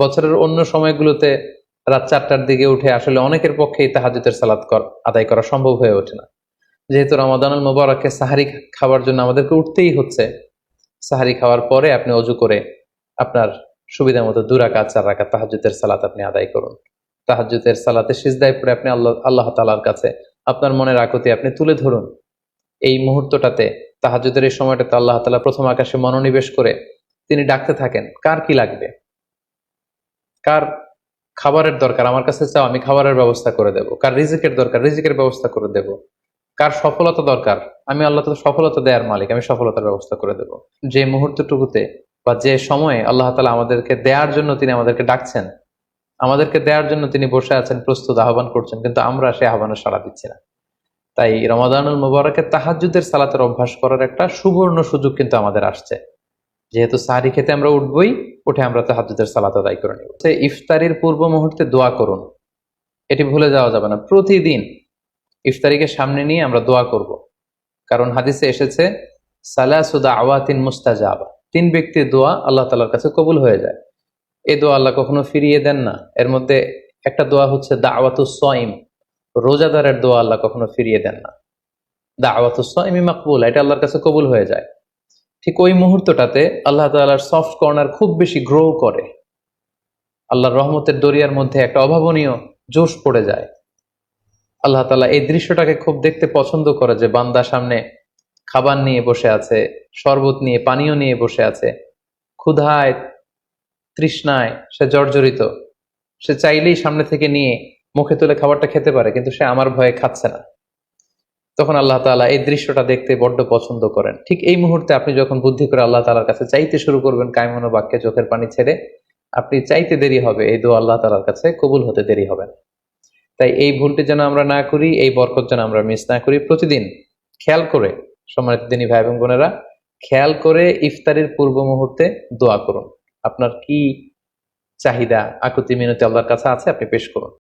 বছরের অন্য সময়গুলোতে রাত 4টার দিকে উঠে আসলে অনেকের পক্ষেই তাহাজ্জুদের সালাত আদায় করা সম্ভব হয়ে ওঠে না। যেহেতু রমাদানুল মুবারকে সাহারি খাওয়ার জন্য আমাদেরকে উঠতেই হচ্ছে, সাহারি খাওয়ার পরে আপনি অজু করে আপনার সুবিধা মতো 2 রাকাত 4 রাকাত তাহাজ্জুদের সালাত আপনি আদায় করুন। তাহাজ্জুদের সালাতে সিজদায় পড়ে আপনি আল্লাহ তাআলার কাছে আপনার মনের আকুতি আপনি তুলে ধরুন। এই মুহূর্তটাতে, তাহাজ্জুদের এই সময়টাতে আল্লাহ তাআলা প্রথম আকাশে মনোনিবেশ করে তিনি ডাকতে থাকেন, কার কি লাগবে, কার খাবারের দরকার আমার কাছে চাও, আমি খাবারের ব্যবস্থা করে দেব। কার রিজিকের দরকার, রিজিকের ব্যবস্থা করে দেব। কার সফলতা দরকার, আমি আল্লাহ তাআলা সফলতা দেওয়ার মালিক, আমি সফলতার ব্যবস্থা করে দেব। যে মুহূর্তটুকুতে বা যে সময়ে আল্লাহ তাআলা আমাদেরকে দেওয়ার জন্য তিনি আমাদেরকে ডাকছেন, আমাদেরকে দেওয়ার জন্য তিনি বসে আছেন, প্রস্তুত, আহ্বান করছেন, কিন্তু আমরা সেই আহ্বানে সাড়া দিচ্ছি না। তাই রমাদানুল মুবারকে তাহাজ্জুদের সালাতের অভ্যাস করার একটা সুবর্ণ সুযোগ কিন্তু আমাদের আসছে। যেহেতু সাহরি খেতে আমরা উঠবই, উঠে আমরা তাহাজ্জুদের সালাত আদায় করে নেব। ইফতারির পূর্ব মুহূর্তে দোয়া করুন, এটি ভুলে যাওয়া যাবে না। প্রতিদিন ইফতারিকে সামনে নিয়ে আমরা দোয়া করব, কারণ হাদিসে এসেছে সালাসু দাওয়াতিন মুস্তাজাবা, 3 ব্যক্তির দোয়া আল্লাহ তাআলার কাছে কবুল হয়ে যায়। এই দোয়া আল্লাহ কখনো ফিরিয়ে দেন না। এর মধ্যে একটা দোয়া হচ্ছে দাওয়াতুস সাইম, রোজাদারের দোয়া আল্লাহ কখনো ফিরিয়ে দেন না। দাওয়াতুস সাইমি মাকবুল, এটা আল্লাহর কাছে কবুল হয়ে যায়। ঠিক ওই মুহূর্তটাতে আল্লাহ তাআলার সফট কর্নার খুব বেশি গ্রো করে, আল্লাহর রহমতের দরিয়ার মধ্যে একটা অভাবনীয় জোশ পড়ে যায়। আল্লাহ তাআলা এই দৃশ্যটাকে খুব দেখতে পছন্দ করে, যে বান্দা সামনে খাবার নিয়ে বসে আছে, শরবত নিয়ে, পানীয় নিয়ে বসে আছে, ক্ষুধায় তৃষ্ণায় সে জর্জরিত, সে চাইলেই সামনে থেকে নিয়ে মুখে তুলে খাবারটা খেতে পারে, কিন্তু সে আমার ভয়ে খাচ্ছে না। তখন আল্লাহ তাআলা এই দৃশ্যটা দেখতে বড্ড পছন্দ করেন। ঠিক এই মুহূর্তে আপনি যখন বুদ্ধি করে আল্লাহ তাআলার কাছে চাইতে শুরু করবেন, কায়মনো বাক্যে চোখের পানি ছেড়ে, আপনি চাইতে দেরি হবে, এই দোয়া আল্লাহ তাআলার কাছে কবুল হতে দেরি হবে না। তাই এই ভুলটি যেন আমরা না করি, এই বরকত যেন আমরা মিস না করি। প্রতিদিন খেয়াল করে, সম্মানিত দিনী ভাই এবং বোনেরা, খেয়াল করে ইফতারির পূর্ব মুহূর্তে দোয়া করুন। আপনার কি চাহিদা, আকুতি মিনতি আল্লাহর কাছে আছে, আপনি পেশ করুন।